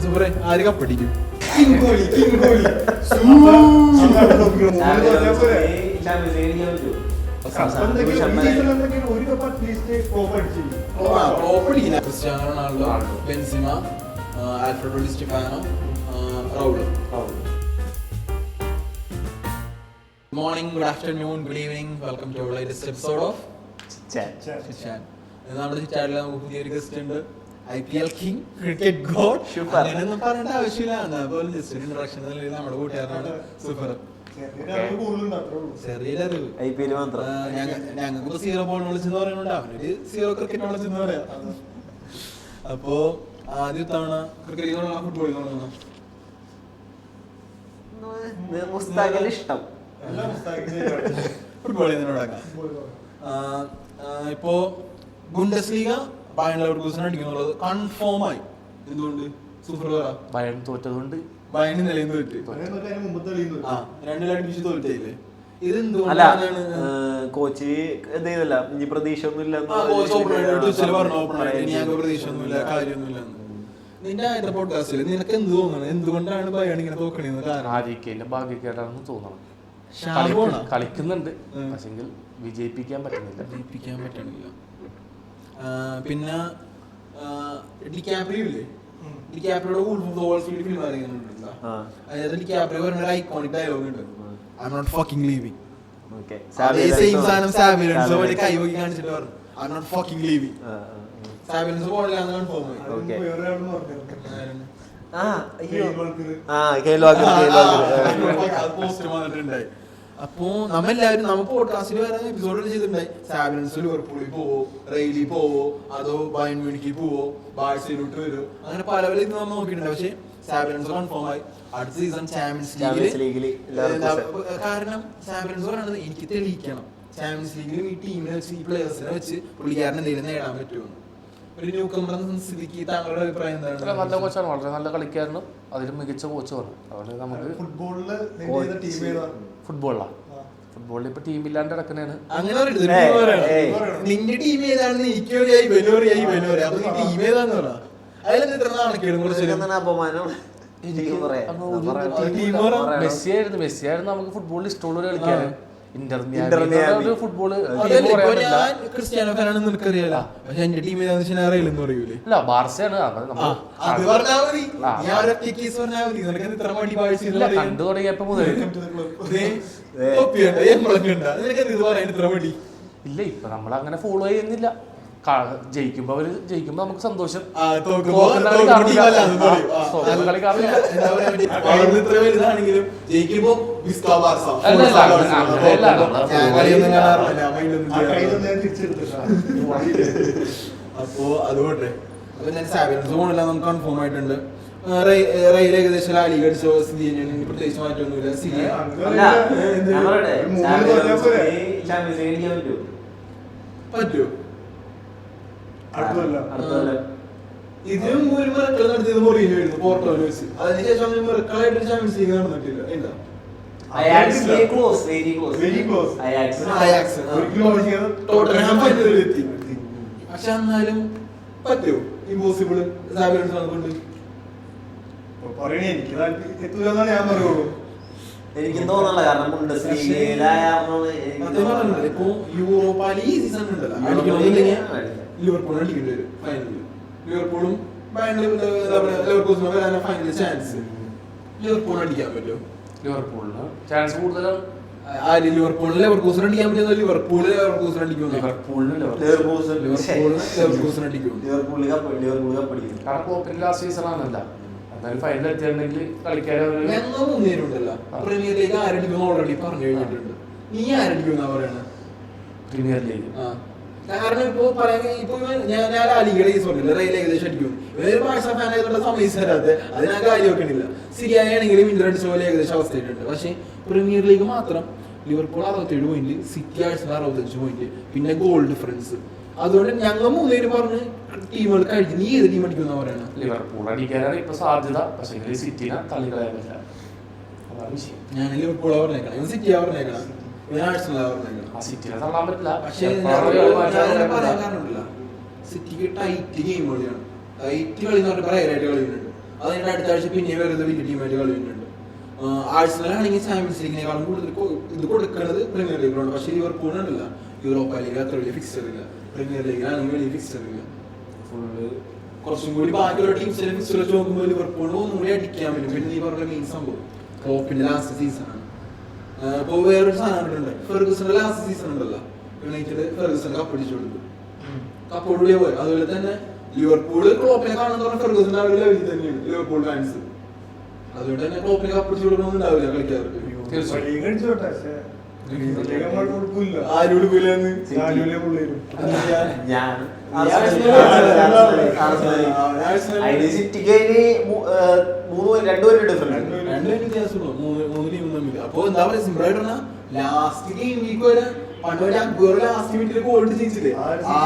സൂപ്പറെ ആര് കപ്പടിക്കും? Cristiano Ronaldo, Benzema, Alfredo Di Stefano, Raul. Morning, good afternoon, good evening. Welcome to our latest episode of Chit-Chat. നമ്മുടെ ചാനലിൽ നമുക്ക് പുതിയൊരു guest ഉണ്ട്. IPL king, cricket God. അങ്ങനെയൊന്നും പറയേണ്ട ആവശ്യമില്ല. പോലും ജസ്റ്റ് ഇൻട്രൊഡക്ഷൻ നമ്മുടെ കൂട്ടുകാരനാണ് സൂപ്പർ. ചെറിയൊരു IPL മാത്രം ഞങ്ങൾക്ക് 0 ബോൾ നോളജ് എന്ന് പറയുന്നുണ്ട്, അവനൊരു 0 ക്രിക്കറ്റ് നോളജ് എന്ന് പറയാം. അപ്പോ ആദ്യ തവണ ക്രിക്കറ്റ് ഫുട്ബോൾ ഇഷ്ടം ഫുട്ബോളിൽ നിന്ന് തുടങ്ങാം. ഇപ്പോ ബുണ്ടസ്ലീഗ ബയൺ ലെവർകൂസൻ അടിക്കുന്നുള്ളത് കൺഫേം ആയി. എന്തുകൊണ്ട്? Super Bayern തോറ്റതുകൊണ്ട്. ബയൺ നിലയിൽ തോറ്റ് 2 അടിപ്പിച്ച് തോറ്റില്ലേ? അല്ല, കോച്ച് എന്ത് ചെയ്തല്ല, ഇനി പ്രതീക്ഷ ഒന്നുമില്ല. പ്രതീക്ഷയൊന്നുമില്ല, കാര്യമൊന്നുമില്ല. നിന്റെ ആദ്യത്തെ പോഡ്കാസ്റ്റിൽ നിനക്ക് എന്ത് തോന്നണം? എന്തുകൊണ്ടാണ് ബയൺ ഇങ്ങനെ തോക്കണേന്ന്? ആദ്യക്കേന്റെ ഭാഗ്യക്കേടാണെന്ന് തോന്നണം. കളിക്കുന്നുണ്ട്, പക്ഷെ വിജയിപ്പിക്കാൻ പറ്റുന്നില്ല. പിന്നെ ഡിക്കാപ്രിയോ ഡിക്കാപ്രിയോയുടെ Wolf of Wall Street film അറിയുന്നുണ്ടോ? അതായത് ഡിക്കാപ്രിയോ പറഞ്ഞ ഒരു ഐക്കോണിക് ഡയലോഗ് ഉണ്ട്, I am not fucking leaving. അതേ സെയിം സാധനം സാബിലൻസ് ഒരു കൈ വക്കി കാണിച്ചിട്ട് പറഞ്ഞു, I am not fucking leaving. സാബിലൻസ് പോളില്ലാന്ന് കൺഫേം ആയി. പോസ്റ്റ് വന്നിട്ടുണ്ടായി. അപ്പോ നമ്മെല്ലാവരും പോഡ്കാസ്റ്റിൽ വേറെ എപ്പിസോഡ് ചെയ്തിട്ടുണ്ടായി. സാബിലൻസ് ലിവർപൂളിൽ പോവോ, റെയിലി പോവോ, അതോ ബയൺ മ്യൂണിക്കിൽ പോവോ, ബാഴ്സയിലോട്ട് വരുമോ, അങ്ങനെ പല പല ഇത് നമ്മൾ നോക്കിയിട്ടുണ്ട്. പക്ഷെ സാബിലൻസ് കൺഫേം ആയി. അടുത്ത സീസൺ ചാമ്പ്യൻസ് ലീഗിൽ. കാരണം സാബിലൻസ് പറയുന്നത് എനിക്ക് തെളിയിക്കണം, ചാമ്പ്യൻസ് ലീഗിൽ ഈ ടീമിനെ വെച്ച് ഈ പ്ലേയേഴ്സിനെ വെച്ച് പുള്ളിക്കാരൻ എന്തെങ്കിലും നേടാൻ പറ്റുമോ. ഒരു ന്യൂ കമ്പർ സ്ഥിതിക്ക് താങ്കളുടെ അഭിപ്രായം എന്താണ്? നല്ല കോച്ചാണ്, വളരെ നല്ല കളിക്കാരനും അതിലും മികച്ച കോച്ചുമാണ്. അതുകൊണ്ട് നമുക്ക് ഫുട്ബോളിൽ ഇപ്പൊ ടീം ഇല്ലാണ്ട് കിടക്കണേണ്. അങ്ങനെ നിന്റെ ടീം ഏതാണെന്ന് എനിക്ക് ടീം ഏതാന്ന് പറ. മെസ്സിയായിരുന്നു നമുക്ക് ഫുട്ബോളിൽ ഇഷ്ടമുള്ള ഒരു കളിക്കാരൻ. ഫുട്ബോള് ക്രിസ്ത്യാനോ ഫാനാണെന്ന് നിനക്കറിയാലോ, പക്ഷെ എന്റെ ടീം ഏതാണെന്ന് അറിയില്ലെന്ന് പറയൂലേ. അല്ല, ബാർസയാണ്. കണ്ടു തുടങ്ങിയപ്പോ മുതൽ ഇല്ല, ഇപ്പൊ നമ്മളങ്ങനെ ഫോളോ ചെയ്യുന്നില്ല. ജയിക്കുമ്പോ നമുക്ക് സന്തോഷം, അപ്പോ അതുകൊണ്ട് ഞാൻ സാബിലൻസ് പോണില്ല, നമുക്ക് കൺഫേം ആയിട്ടുണ്ട്. റെയിൽ ഏകദേശം ലാലിഗ അടിച്ചോ സ്ഥിതി തന്നെയാണ്, പ്രത്യേകിച്ച് മാറ്റമൊന്നുമില്ല. പറ്റുമോ? ഇതിനും ഒരു മിറക്കൾ നടത്തിയത് മൊറീനോയായിരുന്നു പോർട്ടോയിൽ വെച്ച്. അതിനുശേഷം മിറക്കളായിട്ട് ചാമ്പ്യൻസ് ലീഗ് നടന്നിട്ടില്ല. എന്താ പക്ഷെ എന്നാലും പറ്റുമോ? ഇമ്പോസിബിള് സാബിലൻസ് കൊണ്ട് എനിക്കും തോന്നുന്നില്ല. കാരണം ഇപ്പൊ യൂറോപ്പ ലീഗ് ഈ സീസൺ ഉണ്ടല്ലോ, അടിക്കണമെന്നില്ലെങ്കിൽ ലിവർപൂൾ അടിക്കേണ്ടി വരും ഫൈനലിൽ. ലിവർപൂളും ലിവർപൂളിന് വരാനുള്ള ഫൈനൽ ചാൻസ് ലിവർപൂളിന് അടിക്കാൻ പറ്റുമോ? ലിവർപൂളിന് ചാൻസ് കൂടുതലാണ്. ലിവർപൂളിന് ലെവർകൂസൻ അടിക്കാൻ പറ്റുമോ? ലിവർപൂളിന് ലെവർകൂസൻ അടിക്കുമോ? കാരണം കോപ്പിന്റെ ലാസ്റ്റ് സീസൺ ആണല്ല, എന്നാലും ഫൈനൽ എത്തിയിട്ടുണ്ടെങ്കിൽ കളിക്കാരുണ്ടല്ലോ. പ്രീമിയർ ലീഗ് ആരടിക്കും ഓൾറെഡി പറഞ്ഞു കഴിഞ്ഞിട്ടുണ്ട്. നീ ആരടിക്കുമെന്നാ പറയണ? പ്രീമിയർ ലീഗ് കാരണം ഇപ്പൊ പറയാൻ ഞാൻ ലാലിഗയുടെ കേസ് പറഞ്ഞില്ല, റെയിൽ ഏകദേശം അടിക്കും. ഇവര് ബാഴ്സ ഫാൻ ആയതുകൊണ്ട് സമ്മതിച്ചു തരാതെ അത് ഞാൻ കാര്യം വെക്കണില്ല. സിരിയാണെങ്കിലും ഇന്റർ അടിച്ച പോലെ ഏകദേശം അവസ്ഥയായിട്ടുണ്ട്. പക്ഷെ പ്രീമിയർ ലീഗ് മാത്രം ലിവർപൂൾ 67 പോയിന്റ്, സിറ്റി ആഴ്ച 65 പോയിന്റ്, പിന്നെ ഗോൾ ഡിഫറൻസ്. അതുകൊണ്ട് ഞങ്ങൾ 3 പേര് പറഞ്ഞ് ടീമുകൾ കഴിഞ്ഞു. നീ ഏത് ടീം അടിക്കുന്ന പറയണ? ലിവർപൂൾ അടിക്കാനാണ് ഇപ്പൊ സാധ്യത, പക്ഷെ സിറ്റിനെ തള്ളിക്കളയാൻ പറ്റില്ല. അതാണ് വിഷയം. ഞാൻ ലിവർപൂളാ പറഞ്ഞേക്കണം, സിറ്റിയാ പറഞ്ഞേക്കണം, സിറ്റിനെ തള്ളാൻ പറ്റില്ല. പക്ഷേ സിറ്റിക്ക് ടൈറ്റ് ഗെയിം കളിയാണ്. ടൈറ്റ് കളി എന്ന് പറഞ്ഞാൽ ഭയങ്കരമായിട്ട് കളിയുന്നുണ്ട്. അത് കഴിഞ്ഞിട്ട് അടുത്ത ആഴ്ച പിന്നെ വേറെ വലിയ ടീമായിട്ട് കളി വരുന്നുണ്ട്. ആഴ്സണലാണെങ്കിൽ ചാമ്പ്യൻസ് ലീഗിനേക്കാളും കൂടുതൽ ഇത് കൊടുക്കുന്നത് പ്രീമിയർ ലീഗിലാണ്. പക്ഷേ ലിവർപൂളിനല്ല, യൂറോപ്പ ലീഗ് അത്ര വലിയ ഫിക്സർ ഇല്ല, പ്രീമിയർ ലീഗിലാണെങ്കിൽ വലിയ ഫിക്സർ ഇല്ല. ഫുള്ള് കുറച്ചും കൂടി ബാക്കിയുള്ള ടീംസിനെ ഫിക്സർ വെച്ച് നോക്കുമ്പോൾ ലിവർപൂളിന് ഒന്നും കൂടി അടിക്കാൻ പറ്റും. പിന്നെ നീ പറഞ്ഞ മെയിൻ സംഭവം ക്ലോപ്പിന്റെ ലാസ്റ്റ് സീസണാണ്. ഇപ്പോൾ വേറൊരു സാധനം ഉണ്ട്, ഫെർഗൂസന്റെ ലാസ്റ്റ് സീസൺ ഉണ്ടല്ലോ, യുണൈറ്റഡ് ഫെർഗൂസൺ കപ്പടിച്ചു കൊടുത്തു, കപ്പോടുകൂടിയ പോയി. അതുപോലെ തന്നെ ലിവർപൂള് ക്ലോപ്പിനെ കാണുന്ന ഫെർഗൂസന്റെ ആ ഒരു ലെവലിൽ തന്നെയാണ് ലിവർപൂൾ ഫാൻസ്. അതുകൊണ്ട് തന്നെ ക്ലോപ്പിനെ കപ്പടിച്ചു കൊടുക്കണമെന്ന് ഉണ്ടാവില്ല കളിക്കാർക്ക്. അപ്പൊ എന്താ പറയാ, സിമ്പിൾ ആയിട്ട് പറഞ്ഞാൽ ലാസ്റ്റ് ഗെയിം വീക്ക് വരെ പണ്ട് ലാസ്റ്റ് മിനിറ്റിൽ ഗോൾ ജയിച്ചില്ലേ, ആ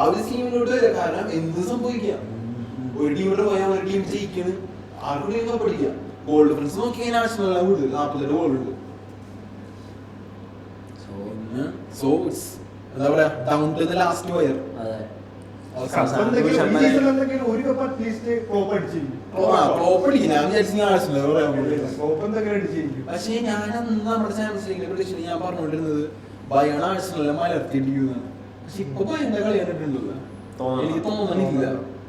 ഒരു സ്കീമിലോട്ട് വരെ. കാരണം എന്ത് സംഭവിക്കാം, ഒരു ടീമിലോട്ട് പോയാൽ ഒരു ടീം ജയിക്കുന്നു, ആർക്കും ടീം കപ്പടിക്കാം. ഗോൾ ഡിഫറൻസ് നോക്കി കഴിഞ്ഞാൽ ആവശ്യമുള്ള കൂടുതൽ 48 ഗോളുണ്ട്. സോ ഇറ്റ്സ് എന്താ പറയാ, down to the last wire. പക്ഷേ ഞാൻ നമ്മുടെ ചാമ്പ്യൻസ് ലീഗിനെ പ്രതീക്ഷിച്ചു ഞാൻ പറഞ്ഞുകൊണ്ടിരുന്നത് ബയേൺ ആഴ്സണലിനെ മലർത്തിയിട്ടിരിക്കുന്നതാണ്. പക്ഷെ ഇപ്പൊ ഭയങ്കര കളി കണ്ടിട്ടുണ്ടല്ലോ, എനിക്ക് തോന്നണില്ല.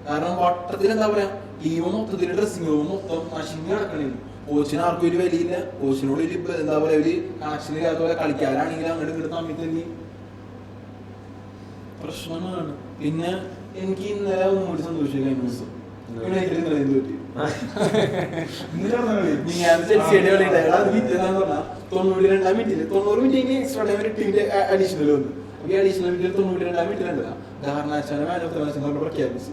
കാരണം വട്ടത്തിൽ എന്താ പറയാ, ടീം മൊത്തത്തിൽ ഡ്രസ്സിംഗ് റൂം മൊത്തം നശിഞ്ഞ് കിടക്കണേ. കോച്ചിന് ആർക്കും ഒരു വിലയില്ല, കോച്ചിനോട് എന്താ പറയാ ഒരു കണക്ഷൻ ഇല്ലാത്ത പോലെ കളിക്കാരാണെങ്കിൽ അങ്ങോട്ട് ഇങ്ങോട്ട് തമ്മിൽ തന്നെ പ്രശ്നമാണ്. പിന്നെ എനിക്ക് ഇന്നലെ ഒന്നുകൂടി സന്തോഷിച്ചു, കഴിഞ്ഞ ദിവസം യുണൈറ്റഡ് ഇന്നലെ എന്ത് പറ്റി, ഞാൻ ചെൽസിയുടെ കളിയുടെ 92 മിനിറ്റില് 90 മിനിറ്റ് എക്സ്ട്രാ ടൈം ടീമിന്റെ അഡീഷണൽ വന്നു. അഡീഷണൽ മിനിറ്റിൽ 92 മിനിറ്റിലുണ്ടല്ലോ ഗാർനാച്ചോനെ മാൻ ഓഫ് ദ മാച്ച് നമ്മൾ പ്രഖ്യാപിച്ചു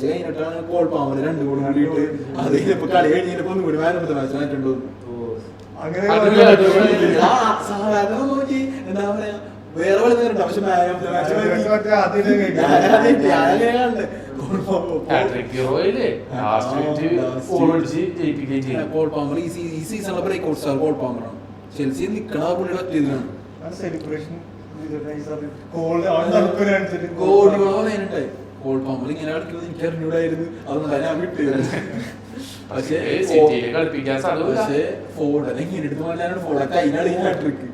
കഴിഞ്ഞിട്ടാണ് പോൾ പാമർ 2 ഗോൾ കൂടിയിട്ട് അത് കഴിഞ്ഞപ്പോ കളി കഴിഞ്ഞപ്പോ ഒന്നുകൂടി മാൻ ഓഫ് ദ മാച്ച് ആയിട്ടുണ്ടോ. സാധാരണ നോക്കി എന്താ പറയാ വേറെ കളി നേരിട്ട, പക്ഷെ man of the match Paul Palmer ഈ സീസണിലെ ബ്രേക്ക് ഔട്ട് സ്റ്റാർ പോൾ പാമറാണ്. ചെൽസി നിക്കണ പുള്ളിയുടെ ഒറ്റയിലാണ് പോൾ പാമർ ഇങ്ങനെ കളിക്കുന്നത് എനിക്ക് അറിഞ്ഞൂടായിരുന്നു, അതുകൊണ്ടാണ് ഞാൻ വിട്ടത്. പക്ഷേ ഫോർഡനെ ഇങ്ങനെ എടുത്ത് പോകാനാണ് ഫോർഡെ കൈനാണ് ഈ ഹാട്രിക്ക്.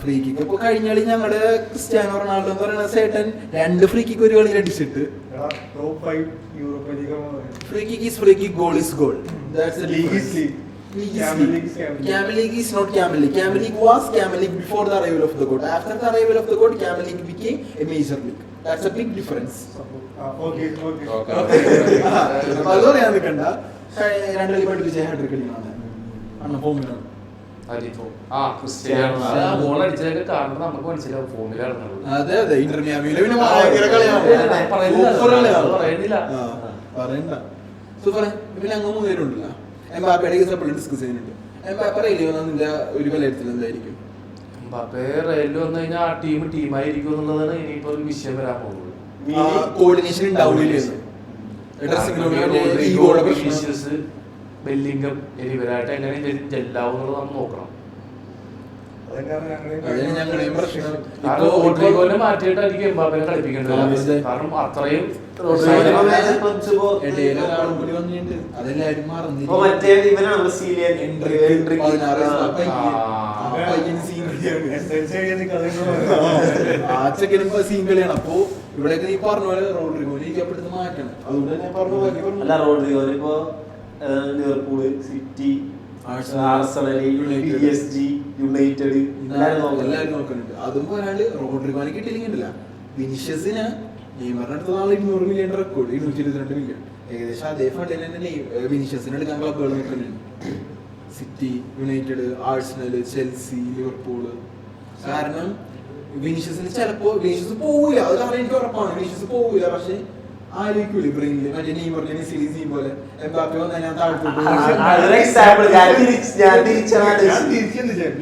ഫ്രീ കിക്ക് ഇപ്പൊ കഴിഞ്ഞ കളി ഞങ്ങളുടെ ക്രിസ്ത്യാനോ റൊണാൾഡോ എന്ന് പറയുന്ന സേട്ടൻ 2 ഫ്രീ കിക്ക് ഒരു കളിയിൽ അടിച്ചിട്ട് free kick is free kick, goal is goal. That's the league is league. Camel League is not Camel League. Camel League was Camel League before the arrival of the goat. After the arrival of the goat, Camel League became a major league. That's a big difference. Okay. അത് പറയാൻ നിൽക്കണ്ട, 2 കളി പഠിപ്പിച്ച hat trick കളിയാണ് അണ്ണ ഫോമിലാണ്. അതെ അതെ, ഇന്റർ മിയാമിയിലെ പിന്നെ ഭയങ്കര കളിയാണ്, പറയണ്ട. സൂപ്പർ. പിന്നെ അങ്ങ് 3 പേരുണ്ടല്ലോ, എംബാപ്പയുടെ കേസ് എപ്പോഴും ഡിസ്കസ് ചെയ്യുന്നുണ്ട്. എംബാപ്പ റെയിലി വന്നാൽ നിന്റെ ഒരു വിലയിരുത്തൽ എന്തായിരിക്കും? എംബാപ്പെ റെയിലി വന്നു കഴിഞ്ഞാൽ ആ ടീമായിരിക്കും എന്നുള്ളതാണ് ഇനിയിപ്പോ ഒരു വിഷയം വരാൻ പോകുന്നത്. കോർഡിനേഷൻ ഉണ്ടാവില്ല, ബെല്ലിംഗം ഇവരായിട്ട് എങ്ങനെ ജെല്ലാവും എന്നുള്ളത് നമ്മൾ നോക്കണം. മാറ്റിയിട്ടായിരിക്കും എംബാപ്പയെ കളിപ്പിക്കേണ്ടത്. കാരണം അത്രയും സീൻകളിയാണ്. അപ്പൊ ഇവിടെയൊക്കെ നീ പറഞ്ഞ പോലെ റോഡ്രിഗോനെ ഇരിക്കപ്പെടുത്ത് മാറ്റണം. അതുകൊണ്ട് തന്നെ അല്ല, റോഡ്രിഗോന് ഇപ്പൊ Liverpool, city, Arsenal, PSG, United എല്ലാവരും നോക്കുന്നുണ്ട്. അതും പോരാണ്ട് റോഡ്രിഗോനെ കിട്ടിയില്ലെങ്കിലല്ല, വിനിഷ്യസിന് നെയ്മറിന്റെ അടുത്ത നാളെ 200 മില്യൺ റെക്കോർഡ്, 222 മില്യൺ. ഏകദേശം അതേ ഫണ്ടിൽ തന്നെ വിനിഷ്യസിന് എടുക്കാൻ ക്ലബുകൾ നോക്കുന്നുണ്ട്. City, United, Arsenal, Chelsea, Liverpool. കാരണം വിനിഷ്യസിന് ചിലപ്പോ വിനിഷ്യസ് പോവില്ല, അത് കാരണം എനിക്ക് ഉറപ്പാണ് വിനിഷ്യസ് പോവില്ല. പക്ഷെ ആലോചിക്കൂല ബ്രെയിനില് മറ്റേ നെയ്മറിന്റെ സീരീസ് പോലെ എംബാപ്പെ വന്നാൽ ഞാൻ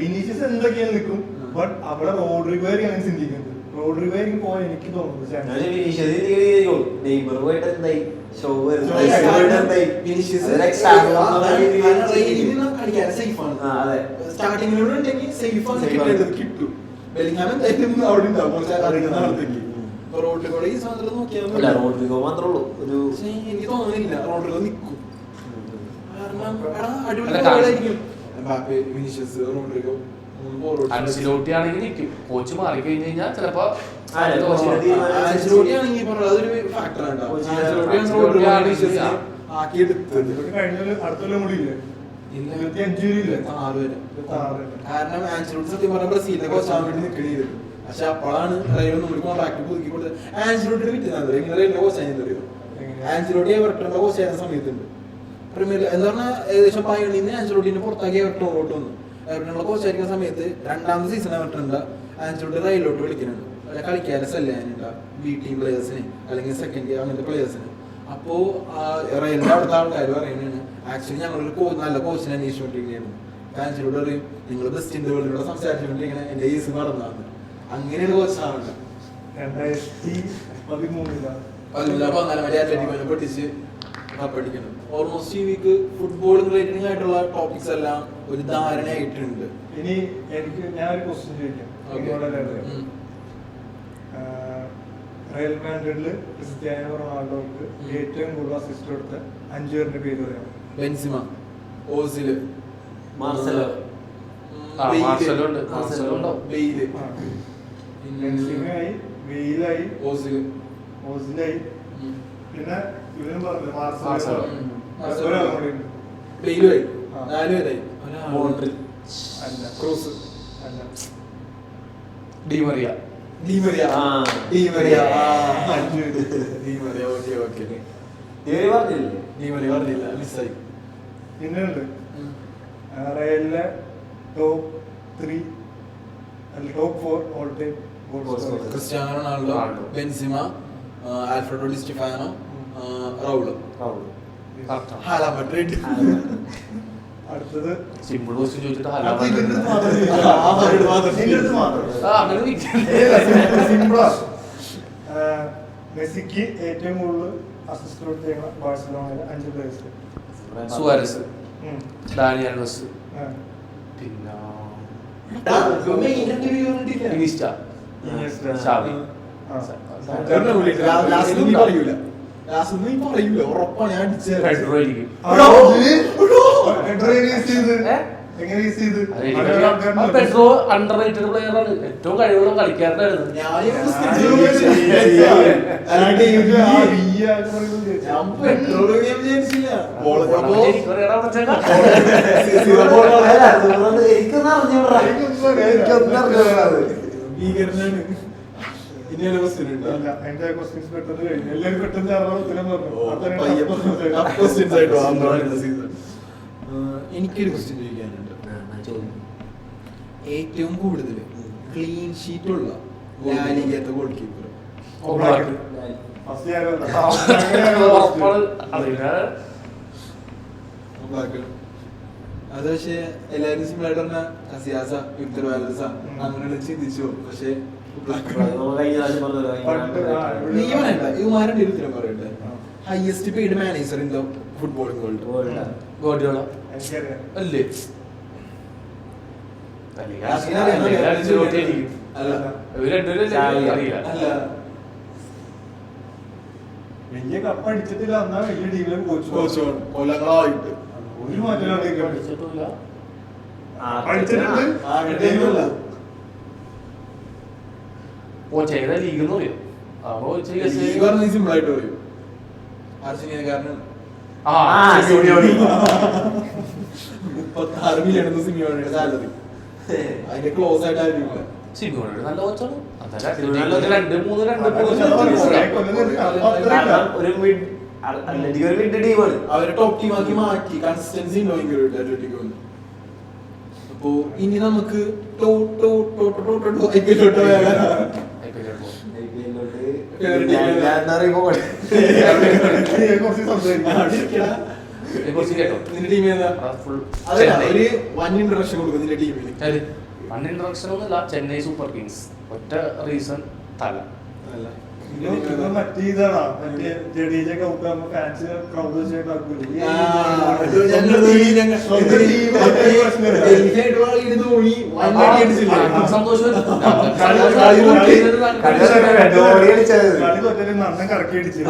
വിനീഷ്യസ് എന്തൊക്കെയാണ് നിൽക്കും, ബട്ട് അവിടെ റോഡ്രിഗോ അങ്ങനെ ചിന്തിക്കുന്നത്. റോഡ്രിഗോ പോകാൻ എനിക്ക് തോന്നുന്നു സ്റ്റാർട്ടിങ്ങിലൂടെ ഉണ്ടെങ്കിൽ സേഫ് ആണ് കിട്ടും. ബെല്ലിംഗ്ഹാം എന്തായാലും അവിടെ ഉണ്ടാവും കുറച്ച് അറിയുന്ന നാളത്തേക്ക്. റോഡ്രിഗോയുടെ ഈ സാധനം നോക്കിയാൽ അല്ല റോഡ്രിഗോ മാത്രമേ ഉള്ളൂ ഒരു എനിക്ക് തോന്നുന്നില്ല റോഡ്രിഗോ നിൽക്കും. കാരണം അടിപൊളി അല്ല, കളിയായിരിക്കും. എംബാപ്പെ, വിനീഷ്യസ്, റോഡ്രിഗോ അൻസിലോട്ടി ആണെങ്കിൽ നിൽക്കും. കോച്ച് മാറി കഴിഞ്ഞ് കഴിഞ്ഞാൽ ചിലപ്പോ ആൻസിലോട്ടി ആണെങ്കിൽ അതൊരു ഫാക്ടറാണ്. ആക്കിയെടുത്തത് അടുത്തൊല്ലം കൂടി ഇല്ലേ? 25 ഇല്ലേ? 6 വരെ. 26. കാരണം ആൻസിലോട്ടി സത്യം പറഞ്ഞ ബ്രസീലിനെ കോച്ചാൻ വേണ്ടി നിൽക്കണത്. പക്ഷെ അപ്പോഴാണ് റയൽ നമ്മൾ കോൺട്രാക്ട് പുതുക്കി കൊടുത്തത്. ആൻസിലോട്ടിന് വിറ്റുന്നത് ഇങ്ങനെ റയലിന്റെ കോച്ചായിരുന്നു അറിയോ? ആൻസിലോട്ടി എവർട്ടന്റെ കോച്ചായിരുന്ന സമയത്തുണ്ട് പ്രീമിയർ എന്താ പറഞ്ഞാൽ ഏകദേശം പയണിന്ന് ആൻസിലോട്ടിനെ പുറത്താക്കി എവർട്ടോട്ട് വന്നു. എവർട്ടനുള്ള കോച്ചായിരിക്കുന്ന സമയത്ത് രണ്ടാമത്തെ സീസൺ എവർട്ടുണ്ട് ആൻസിലോട്ടി റയലിലോട്ട് വിളിക്കുന്നുണ്ട്. കളിക്കാരെ സെല്ലാനുണ്ട് ബി ടീം പ്ലേയേഴ്സിന് അല്ലെങ്കിൽ സെക്കൻഡ് അങ്ങനത്തെ പ്ലേയേഴ്സിന്. അപ്പോ റയലിന്റെ അടുത്ത ആൾക്കാർ പറയുന്നതാണ് ആക്ച്വലി ഞങ്ങളൊരു നല്ല കോച്ചിനെ അന്വേഷിച്ചുകൊണ്ടിരിക്കുകയാണ്. ആൻസിലോട്ട് പറയും നിങ്ങൾ ബെസ്റ്റ് ഇന്ത്യ വേൾഡിലൂടെ സംസാരിച്ചുകൊണ്ടിരിക്കണ എന്റെ കേസ് നടന്നാണ്. അങ്ങനെയാണ് കോച്ചാവുന്നത്. 2013 പഠിച്ച് കപ്പടിക്കണം. ഓൾമോസ്റ്റ് ഈ വീക്ക് ഫുട്ബോൾ റിലേറ്റഡ് ആയിട്ടുള്ള ടോപ്പിക്സ് എല്ലാം ഒരു ധാരണയായിട്ടുണ്ട്. ഇനി ഞാൻ ഒരു ക്വസ്റ്റ്യൻ ചോദിക്കാം. റയൽ മാഡ്രിഡില് ക്രിസ്ത്യാനോ റൊണാൾഡോക്ക് ഏറ്റവും കൂടുതൽ അസിസ്റ്റ് കൊടുത്ത 5 പേരുടെ പേര് പറയാം. ബെൻസിമ, ഓസില്, മാർസലോ ബെയില്, ബെൻസിമയായി, വെയിലായി, ഓസില്, ഓസിലായി, പിന്നെ ഇവരും പറഞ്ഞു മാർസലോ. ഒരാളും കൂടി ഉണ്ട്. ബെയിലുമായി 4 പേരായി. മോഡ്രിച്ച് അല്ല, ക്രൂസ്, അല്ല, ഡിമറിയ. ഡിമറിയ, ആ. ഡിമറിയ, 5 പേര്. ഡിമറിയ. Okay okay. ഇവര് പറഞ്ഞില്ലേ ഡിമറിയ പറഞ്ഞില്ല, മിസ്സായി. പിന്നെ ഉണ്ട് റയലിലെ ടോപ്പ് 3 അല്ല top 4 all time goal scorers. Cristiano Ronaldo, Benzema, Alfredo Di Stefano, Raul, Hala Madrid. അടുത്തത് സിമ്പിൾ ക്വസ്റ്റ്യൻ ചോദിച്ചിട്ട് അത് ഹലാ ഇവരുടെ അടുത്ത് മാത്രമേ ഇവരുടെ മാത്രം. അങ്ങനെ സിമ്പിളാ. മെസ്സിക്ക് ഏറ്റവും കൂടുതൽ അസിസ്റ്റ് കൊടുത്തേക്കണ ബാഴ്സലോണയിലെ 5 പ്ലേയേഴ്സ്. സുവാരസ്, ഡാനി ആൽവസ്, പിന്നെ ഇനിസ്റ്റ, ഷാവി. ഉറപ്പാണ് ഞാൻ അടിച്ചത്. പെഡ്രോ ആയിരിക്കും. എങ്ങനെ യൂസ് ചെയ്ത്? പെഡ്രോ അണ്ടർ റേറ്റഡ് പ്ലെയർ ആണ്. ഏറ്റവും കഴിവുള്ള കളിക്കാരനായിരുന്നു. എന്റെ ക്വസ്റ്റ്യൻസ് പെട്ടെന്ന് കഴിഞ്ഞു. എല്ലാവരും പെട്ടെന്ന് ഉത്തരം പറഞ്ഞു. എനിക്കൊരു ക്വസ്റ്റ്യൻ ചോദിക്കാനുണ്ട്. ഏറ്റവും കൂടുതൽ ക്ലീൻ ഷീറ്റ് ഉള്ള ലാലിഗത്തെ ഗോൾ കീപ്പർ ഫസ്റ്റ് ഞാൻ അത് പക്ഷെ എല്ലാവരും സിമ്പിളായിട്ട് പറഞ്ഞ കസിയാസ, വിക്ടർ വാലൻസ അങ്ങനെ ചിന്തിച്ചു. പക്ഷെ നീ പറയണ്ട, ഇവന്മാരുടെ ഒരു ഉത്തരം പറയട്ടെ. Highest paid manager in the footballing world Guardiola എനിക്കറിയാം. അല്ലേ? വലിയ കപ്പ് അടിച്ചിട്ടില്ല, എന്നാ വലിയ ടീമിലും കോച്ച് കൊല്ലങ്ങളായിട്ട് ഒരു മാറ്റം പഠിച്ചിട്ടില്ല. അടിച്ചിട്ടുണ്ട്. ഓ ചെയ്ത ലീഗ് എന്ന് പറയും. അപ്പൊ സിമ്പിൾ ആയിട്ട് പറയും. അർജന്റീനക്കാരനാണ്. 36 മില്യൺ സിമിയോണിയുടെ സാലറി. അതിന്റെ ക്ലോസ് ആയിട്ട് ആയിരിക്കും. സിമിയോണിയുടെ നല്ല കോച്ചാണ്. അവരെ ടോപ്പ് ടീം ആക്കി മാറ്റി. കൺസിസ്റ്റൻസി ഉണ്ടോ അത്ലറ്റിക്കോ? അപ്പോ ഇനി നമുക്ക് നിന്റെ ടീം ഏതാ? ഒരു 1 ഇൻട്രഡക്ഷൻ കൊടുക്കും നിന്റെ ടീമിന്. ഇൻട്രഡക്ഷൻ ഒന്നുമില്ല. Chennai super Kings. ഒറ്റ റീസൺ തല. മറ്റേ ഇതാണോ മറ്റേ ജഡേജ ഔട്ടാകുമ്പോ ഫാൻസ് ക്രൗഡ് വെച്ചിട്ട് നന്ന കറക്കി അടിച്ചു.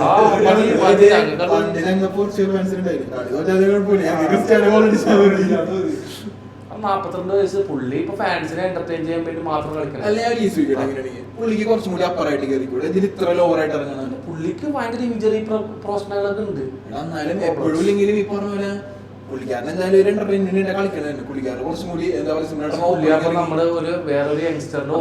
'42 വയസ്സ് പുള്ളി ഇപ്പൊ ഫാൻസിനെ എന്റർടൈൻ ചെയ്യാൻ വേണ്ടി മാത്രം കളിക്കണം. പുള്ളിക്ക് കുറച്ചും കൂടി അപ്പറായിട്ട് കയറിക്കൂടെ, ഇതിൽ ഇത്ര ലോവറായിട്ട് ഇറങ്ങണം. പുള്ളിക്ക് ഭയങ്കര ഇഞ്ചറി പ്രശ്നങ്ങളൊക്കെ ഉണ്ട്. എന്നാലും എപ്പോഴും ഇല്ലെങ്കിലും ഈ പറഞ്ഞ പോലെ പുള്ളിക്കാരൻ എന്തായാലും ഒരു എന്റർടൈൻമെന്റ് കളിക്കണം. പുള്ളിക്കാരൻ കുറച്ചും കൂടി എന്താ പറയുക, നമ്മള് ഒരു വേറൊരു യങ്സ്റ്ററിന്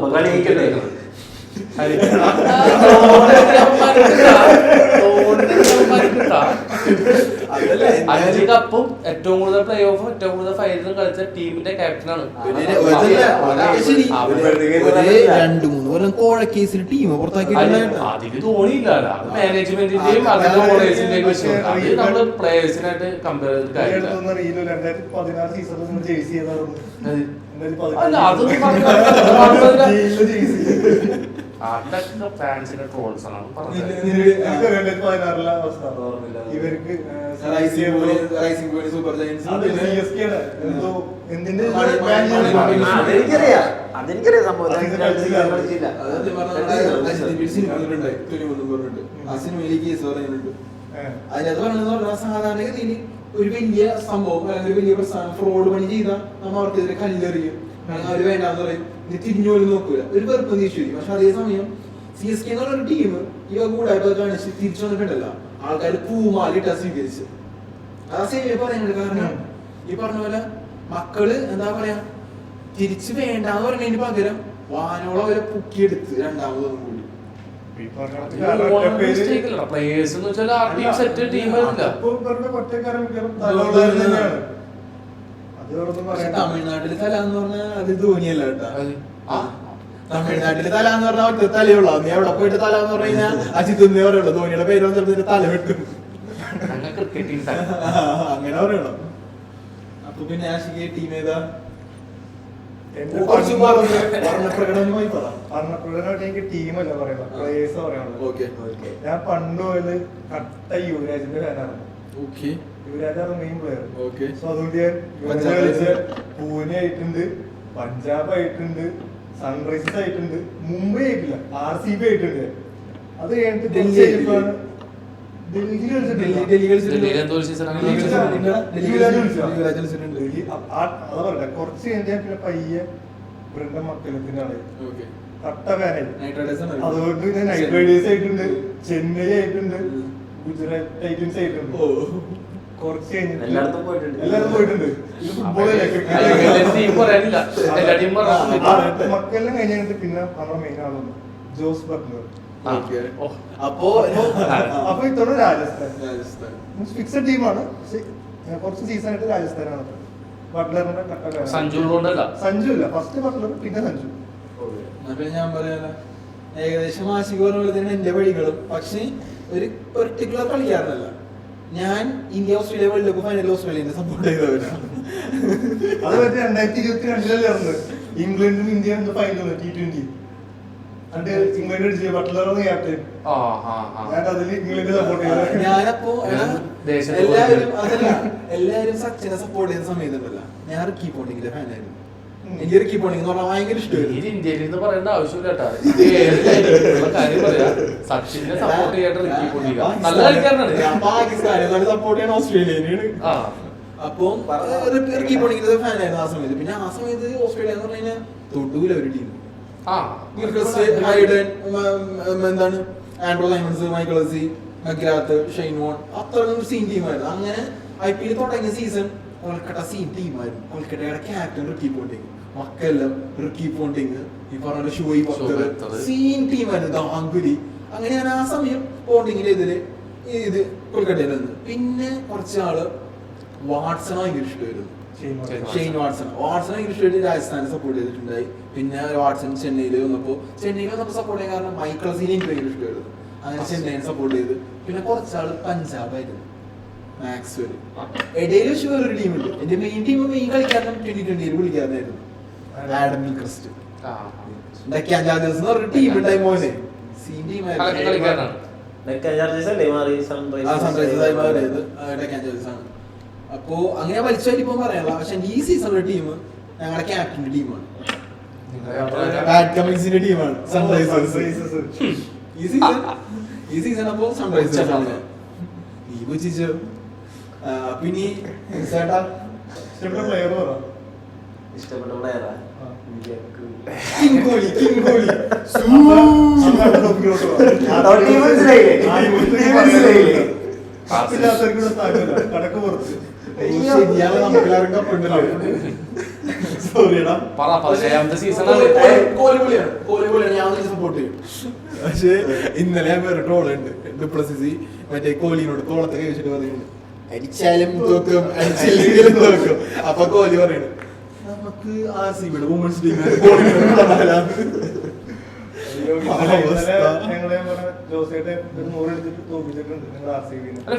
അഞ്ച് കപ്പും ഏറ്റവും കൂടുതൽ പ്ലേ ഓഫും ഏറ്റവും കൂടുതൽ ഫൈനലും കളിച്ച ടീമിന്റെ ക്യാപ്റ്റനാണ്. 2-3 കൊല്ലം കോഴക്കേസിൽ ടീം പുറത്താക്കിയിട്ടുണ്ട്. അതിന് തോന്നിയില്ല, മാനേജ്മെന്റിന്റെയും അതിന്റെ ബോളേഴ്സിന്റെയും വിഷയം. അത് നമ്മള് പ്ലേയേഴ്സിനായിട്ട് കമ്പയർ ചെയ്ത് കാര്യമില്ല. 2016 സീസണിൽ ജേഴ്സി അല്ല, അതൊന്നും അതൊക്കെ ഫാൻസിന്റെ ട്രോൾസ് ആണ് പറഞ്ഞത്. ഇവർക്ക് സൂപ്പർ ജയൻസ് അതെനിക്കറിയാം സംഭവം. ആ സിനിമയിലേക്ക് കേസ് പറയുന്നുണ്ട്. അതിനകത്ത് പറഞ്ഞതെന്ന് പറഞ്ഞാൽ സാധാരണഗതിയിൽ ഒരു വലിയ സംഭവം അല്ലെങ്കിൽ വലിയ പ്രസ്ഥാനം ഫ്രോഡ് പണി ചെയ്താൽ നമ്മൾ അവർക്കെതിരെ കല്ലെറിയും, അവര് വേണ്ടാന്ന് പറയും, ഇത് തിരിഞ്ഞു പോലും നോക്കൂല, ഒരു വെറുപ്പ് തിരിച്ചു. പക്ഷെ അതേസമയം CSK എന്ന് പറഞ്ഞൊരു ടീം ഇവ കൂടായിട്ട് കാണിച്ച് തിരിച്ചു വന്നിട്ടുണ്ടല്ലോ, ആൾക്കാർ പൂമാലിട്ടാ സ്വീകരിച്ച്. ആ സേവ പറയുന്നുണ്ട്. കാരണം ഈ പറഞ്ഞ പോലെ മക്കള് എന്താ പറയാ തിരിച്ച് വേണ്ടാന്ന് പറഞ്ഞതിന് പകരം വാനോളം അവരെ പൊക്കിയെടുത്ത് രണ്ടാമതൊന്നും കൂടി. പ്ലേയേഴ്സ് എന്ന് വെച്ചാൽ ആ ടീം സെറ്റ് ടീമല്ല. തമിഴ്നാട്ടില് തല എന്ന് പറഞ്ഞാൽ അത് ധോനിയല്ല കേട്ടാ. തമിഴ്നാട്ടില് തല എന്ന് പറഞ്ഞാൽ ഒറ്റ തലയുള്ളൂ. നീ എവിടെ പോയിട്ട് തല എന്ന് പറഞ്ഞു കഴിഞ്ഞാൽ അജിത്ത് എന്നേ പറയുള്ളൂ. ധോനിയുടെ പേര് വന്നിട്ട് തല വെട്ടും, അങ്ങനെ പറയണം. അപ്പൊ പിന്നെ ആഷിക്ക് ടീം ഏതാ? എനിക്ക് ടീമല്ല പറയുന്നത്, പ്ലേയേഴ്സ് പറയുന്നത്. ഞാൻ പണ്ട് പോയത് കട്ട യുവരാജിന്റെ ഫാനാണ്. യുവരാജാണ് മെയിൻ പ്ലെയർ. സോ അതുകൊണ്ട് ഞാൻ യുവരാജ് കളിച്ച പൂനെ ആയിട്ടുണ്ട്, പഞ്ചാബ് ആയിട്ടുണ്ട്, സൺറൈസേഴ്സ് ആയിട്ടുണ്ട്, മുംബൈ ആയിട്ടില്ല, RCB ആയിട്ടുണ്ട്. അത് കഴിഞ്ഞിട്ട് ഡൽഹി കുറച്ച് കഴിഞ്ഞാൽ പിന്നെ പയ്യെ ബ്രണ്ടൻ മക്കലത്തിന്റെ ആള് കട്ട ഫാനായി. അതുകൊണ്ട് പിന്നെ നൈറ്റ് റൈഡേഴ്സ് ആയിട്ടുണ്ട്, ചെന്നൈ ആയിട്ടുണ്ട്, ഗുജറാത്ത് ടൈറ്റൻസ് ആയിട്ടുണ്ട്. കുറച്ച് കഴിഞ്ഞിട്ട് എല്ലായിടത്തും പോയിട്ടുണ്ട്. മക്കെല്ലാം കഴിഞ്ഞിട്ട് പിന്നെ നമ്മുടെ മെയിൻ ആളുണ്ട് ജോസ് ബട്ട്ലർ. അപ്പൊ ഇത്തവണ രാജസ്ഥാൻ ഫിക്സഡ് ടീമാണ്. കുറച്ച് സീസൺ ആയിട്ട് രാജസ്ഥാനാണ്. ബട്ട്ലറിന്റെ സഞ്ജു ഇല്ല, ഫസ്റ്റ് ബട്ട്ലർ പിന്നെ സഞ്ജു. ഞാൻ പറയാ ഏകദേശം ആശിക്ക് പറഞ്ഞ പോലെ തന്നെ എന്റെ വഴികളും. പക്ഷെ ഒരു പെർട്ടിക്കുലർ കളിക്കാരനല്ല ഞാൻ. India Australia world cup final ഓസ്ട്രേലിയനെ സപ്പോർട്ട് ചെയ്തവരാണ്. അത് 2022 ഇംഗ്ലണ്ടും ഇന്ത്യയും ഫൈനൽ T20. ഇംഗ്ലണ്ട് അടിച്ച ബട്ട്ലറാണ് ക്യാപ്റ്റൻ. ഞാൻ അതിൽ ഇംഗ്ലണ്ട് സപ്പോർട്ട് ചെയ്തത്. ഞാനപ്പോ എല്ലാരും സച്ചിനെ സപ്പോർട്ട് ചെയ്യുന്ന സമയത്തുണ്ടല്ല, ഞാൻ റിക്കി പോണ്ടിങ്ങിന്റെ ഫാനായിരുന്നു. എനിക്ക് റിക്കി പോണ്ടിങ് എന്ന് പറഞ്ഞാൽ ഭയങ്കര ഇഷ്ടമായിരുന്നു. ഇന്ത്യയിൽ നിന്ന് പറയേണ്ട ആവശ്യമില്ല കാര്യം പറയാ. സച്ചിനെ സപ്പോർട്ട് ചെയ്യേണ്ട റിക്കി പോണ്ടിങ് നല്ല കളിക്കാരനാണ്. ഞാൻ പാകിസ്ഥാനെ സപ്പോർട്ട് ചെയ്യണ ഓസ്ട്രേലിയനെയാണ്. അപ്പൊ റിക്കി പോണ്ടിങ്ങിന്റെ ഫാനായിരുന്നു ആ സമയത്ത്. പിന്നെ ആ സമയത്ത് ഓസ്ട്രേലിയ എന്ന് പറഞ്ഞു കഴിഞ്ഞാൽ തൊട്ടൂല ഒരു ടീം. എന്താണ് Andrew Symonds, Michael Hussey, McGrath, Shane Warne, അത്ര സീൻ ടീമായിരുന്നു. അങ്ങനെ IPL തുടങ്ങിയ സീസൺ കൊൽക്കട്ട സീൻ ടീമായിരുന്നു. കൊൽക്കട്ടയുടെ captain Ricky Ponting, McCullum Ricky Ponting, ഈ പറഞ്ഞ ഷോയി ബക്തർ, സീൻ ടീമായിരുന്നു. ഗാംഗുലി. അങ്ങനെ ഞാൻ ആ സമയം പോണ്ടിങ്ങിന്റെ ഇത് കൊൽക്കട്ടയിൽ നിന്ന്. പിന്നെ കുറച്ചാള് വാട്സൺ ഭയങ്കര ഇഷ്ടമായിരുന്നു. ഷെയ്ൻ വാട്സൺ ഭയങ്കര ഇഷ്ടമായിട്ട് രാജസ്ഥാനെ സപ്പോർട്ട് ചെയ്തിട്ടുണ്ടായി. പിന്നെ വാട്സൺ ചെന്നൈയിൽ വന്നപ്പോ സപ്പോർട്ട് ചെയ്യാൻ കാരണം മൈക്കിൾ സീനെ എനിക്ക് ഭയങ്കര ഇഷ്ടമായിരുന്നു. അങ്ങനെ ചെന്നൈനെ സപ്പോർട്ട് ചെയ്ത്. പിന്നെ കുറച്ചാള് പഞ്ചാബായിരുന്നു, മാക്സ്വെൽ. ഇടയിൽ വെച്ച് വേറൊരു ടീമുണ്ട്. എന്റെ മെയിൻ കളിക്കാരൻ 2020 വിളിക്കാരനായിരുന്നു, ആഡം ഗിൽക്രിസ്റ്റ്. ഡക്കാൻ ചാർജേഴ്സ് എന്ന് പറഞ്ഞ ടീം ഉണ്ടായി മോനെ. സീൻ ടീം കളിക്കാരനാണ്. ഡെക്കാൻ ചാർജേഴ്സ് അല്ലേ മാറി സൺറൈസേഴ്സ് ആയി മാറിയത് ഡെക്കാൻ ചാർജേഴ്സ് ആണ്. അപ്പോ അങ്ങനെ വലിച്ചു വലിപ്പം പറയാനുള്ള പക്ഷെ ഈ സീസണിലെ ടീം ഞങ്ങളുടെ ക്യാപ്റ്റന്റെ ടീമാണ്, പാറ്റ് കമ്മിൻസിന്റെ ടീമാണ് സൺറൈസേഴ്സ്. ഈ സീസൺ അപ്പോ സൺറൈസേഴ്സ് ആണ്. ഈ കൊച്ചിച്ചോ പിന്നെ ചേട്ടാ ഇഷ്ടപ്പെട്ട പ്ലെയറാ കിങ് കോഹ്ലി കടക്ക് പുറത്ത് ശരിയാണ്, നമുക്കെല്ലാവരും കപ്പുണ്ടല്ലോ. സോറിയടാ, കോഹ്ലിയാണ് ഞാൻ സപ്പോർട്ട് ചെയ്യും. പക്ഷേ ഇന്നലെ ഞാൻ വേറെ ട്രോളുണ്ട്, ഡുപ്ലസിസി മറ്റേ കോഹ്ലിനോട് തോളത്തെ കഴിച്ചിട്ട് പറയുന്നുണ്ട് അടിച്ചാലും തോക്കും അടിച്ചില്ലെങ്കിലും തോക്കും. അപ്പൊ കോഹ്ലി പറയുന്നത് നമുക്ക് RCB women's team